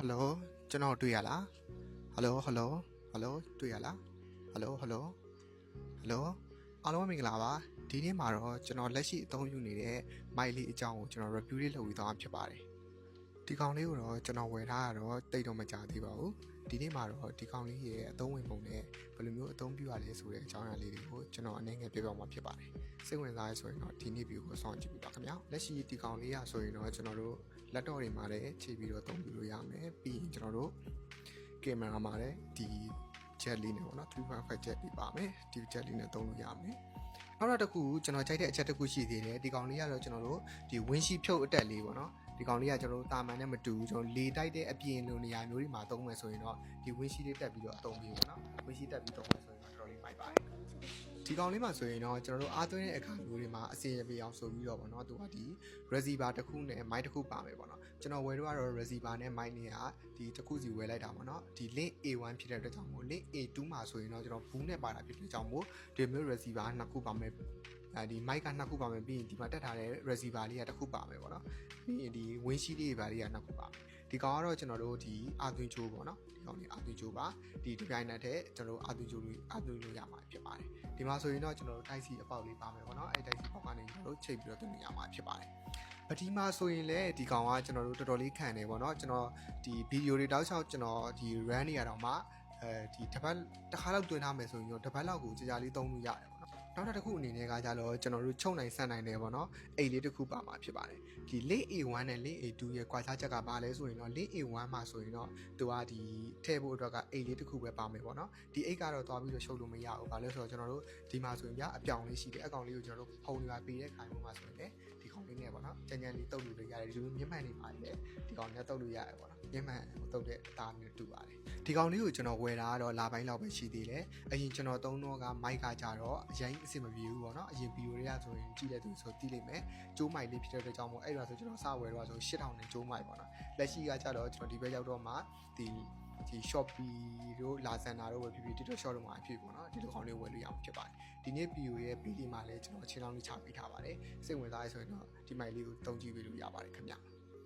Hello ကျွန်တော်တွေ့ရလား Hello Hello Hello တွေ့ရလား Hello Hello Hello အားလုံးမင်္ဂလာပါဒီနေ့မှာတော့ကျွန်တော်လက်ရှိအသုံးပြုနေတဲ့ mic လေးအကြောင်းကိုကျွန်တော် review လေးလုပ်ပြီးသွားဖြစ်ပါတယ်ဒီကောင်လေးကိုတော့ကျွန်တော်ဝယ်ထားတာတော့တိတ်တော့မကြသေးပါဘူးဒီနေ့မှာတော့ဒီကောင်လေးရဲ့အသုံးဝင်ပုံနဲ့ဘယ်လိုမျိုးအသုံးပြုရလဲဆိုတဲ့အကြောင်းအရာလေးတွေကိုကျွန်တော်အနေငယ်ပြောပြမှာဖြစ်ပါတယ်စိတ်ဝင်စားရဆိုရင်တော့ဒီနေ့ view ကိုစောင့်ကြည့်ပြီးပါခင်ဗျာလက်ရှိဒီကောင်လေးရဆိုရင်တော့ကျွန်တော်တို့ laptop တွေမှာလည်းချိန်ပြီးတော့အသုံးပြုလို့ရမယ်ပြီးရင်ကျွန်တော်တို့ camera မှာလည်းဒီ jet လေးနဲ့ပေါ့နော် 3.5 jet လေးပါမယ်ဒီ jet လေးနဲ့သုံးလို့ရမယ်နောက်တစ်ခုကျွန်တော်ကြိုက်တဲ့အချက်တစ်ခုရှိသေးတယ်ဒီကောင်လေးကတော့ကျွန်တော်တို့ဒီ windshield ဖြုတ်အတက်လေးပေါ့နော်ဒီကောင်လေးကကျွန်တော်တို့တာမန်နဲ့မတူဘူးကျွန်တော်လေတိုက်တဲ့အပြင်လိုနေရာမျိုးတွေမှာသုံးမယ်ဆိုရင်တော့ဒီ windshield လေးတက်ပြီးတော့အသုံးပြုပေါ့နော် windshield တက်ပြီးသုံးမယ်ဆိုရင်တော့တော်တော်လေးမိုက်ပါတယ်ဒီကောင်လေးမှာဆိုရင်တော့ကျွန်တော်တို့အားသွင်းတဲ့အခါမျိုးတွေမှာအစင်ရပြအောင်ဆိုပြီးတော့ပေါ့နော်သူကဒီ receiver တစ်ခုနဲ့ mic တစ်ခုပါမယ်ပေါ့နော်ကျွန်တော်ဝယ်တော့ကတော့ receiver နဲ့ mic နဲ့ကဒီတစ်ခုစီဝယ်လိုက်တာပေါ့နော်ဒီ link A1 ဖြစ်တဲ့အတွက်ကြောင့်မို့ link A2 မှာဆိုရင်တော့ကျွန်တော်ဘူးနဲ့ပါတာဖြစ်တဲ့ကြောင့်မို့ဒီမျိုး receiver နှစ်ခုပါမယ်ဒီ mic ကနှစ်ခုပါမယ်ပြီးရင်ဒီမှာတက်ထားတဲ့ receiver လေးကတစ်ခုပါမယ်ပေါ့နော်ပြီးရင်ဒီ windshield လေးပါလေးကနှစ်ခုပါမယ်ဒီကောင်ကတော့ကျွန်တော်တို့ဒီအာသွင်းချိုးပေါ့နော်ဒီကောင်လေးအာသွင်းချိုးပါဒီဒီဇိုင်းနဲ့တဲ့ကျွန်တော်တို့အာသွင်းချိုးလို့ရမှာဖြစ်ပါတယ်ဒီမှာဆိုရင်တော့ကျွန်တော်တို့ type C အပေါက်လေးပါမယ်ပေါ့နော်အဲ type C ပေါက်ကနေကျွန်တော်တို့ချိန်ပြီးတော့သွင်းရမှာဖြစ်ပါတယ်ပထမဆိုရင်လည်းဒီကောင်ကကျွန်တော်တို့တော်တော်လေးခံတယ်ပေါ့နော်ကျွန်တော်ဒီဗီဒီယိုတွေတောက်လျှောက်ကျွန်တော်ဒီ run နေရတော့မှဒီတစ်ပတ်တစ်ခါလောက်တွင်းထားမယ်ဆိုရင်တော့တစ်ပတ်လောက်ကိုကြာလေးသုံးလို့ရတယ်ပေါ့နော်နောက်တစ်ခုအနေနဲ့ကကြတော့ကျွန်တော်တို့ချုပ်နိုင်ဆန့်နိုင်တယ်ပေါ့နော်အိတ်လေးတစ်ခုပါမှာဖြစ်ပါတယ်ဒီ link A1 နဲ့ link A2 ရဲ့ကွာခြားချက်ကဘာလဲဆိုရင်တော့ link A1 မှာဆိုရင်တော့သူကဒီထည့်ဖို့အတွက်ကအိတ်လေးတစ်ခုပဲပါမယ်ပေါ့နော်ဒီအိတ်ကတော့သွားပြီးတော့ရှုပ်လို့မရဘူးဘာလဲဆိုတော့ကျွန်တော်တို့ဒီမှာဆိုရင်ပြအပြောင်လေးရှိတယ်အကောင်လေးကိုကျွန်တော်တို့ဖုန်းတွေပါပေးတဲ့ခိုင်ပုံမှာဆိုရင်လည်းဒီကောင်လေးနဲ့ပေါ့နော်ကြံကြံလေးတုပ်လို့ရတယ်ဒီလိုမျက်မှန်နေပါလေဒီကောင်နဲ့တုပ်လို့ရတယ်ပေါ့နော်မျက်မှန်တုပ်တဲ့အသားမျိုးတူပါတယ်ဒီကောင်လေးကိုကျွန်တော်ဝယ်တာကတော့လာပိုင်းလောက်ပဲရှိသေးတယ်အရင်ကျွန်တော်သုံးတော့ကမိုက်ကကြတော့အရင်အဆင်မပြေဘူးပေါ့နော်အရင်ဗီဒီယိုတွေကဆိုရင်ကြည့်တဲ့သူဆိုသိလိမ့်မယ်ကျိုးမိုက်လေးဖြစ်တဲ့အတွက်ကြောင့်မို့အဲ့ဒါဆိုကျွန်တော်စဝယ်တော့ဆို8000နဲ့ကျိုးမိုက်ပေါ့နော်လက်ရှိကကြတော့ကျွန်တော်ဒီဘက်ရောက်တော့မှဒီ Shopee တို့ Lazada တို့ဝယ်ဖြစ်ဖြစ် TikTok Shop တို့မှာဖြစ်ပေါ့နော်ဒီလိုကောင်လေးဝယ်လို့ရမှာဖြစ်ပါတယ်ဒီနေ့ video ရဲ့ page လေးမှာလည်းကျွန်တော်ချင်းလောင်းလေးချပေးထားပါတယ်စိတ်ဝင်စားရဆိုရင်တော့ဒီမိုက်လေးကိုတုံးကြည့်ပေးလို့ရပါတယ်ခင်ဗျ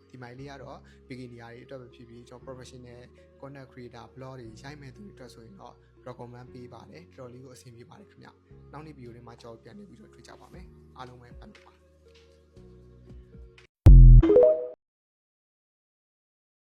ဒီမိုင်လေးကတော့ beginner တွေအတွက်ပဲဖြစ်ပြီးကျွန်တော် professional content creator blog တွေရိုက်မဲ့သူတွေအတွက်ဆိုရင်တော့ recommend ပေးပါတယ်တော်တော်လေးကိုအဆင်ပြေပါတယ်ခင်ဗျနောက်နေ့ video လေးမှာကြောက်ပြန်နေပြီးတော့တွေ့ကြပါမယ်အားလုံးပဲပတ်သက်ပါ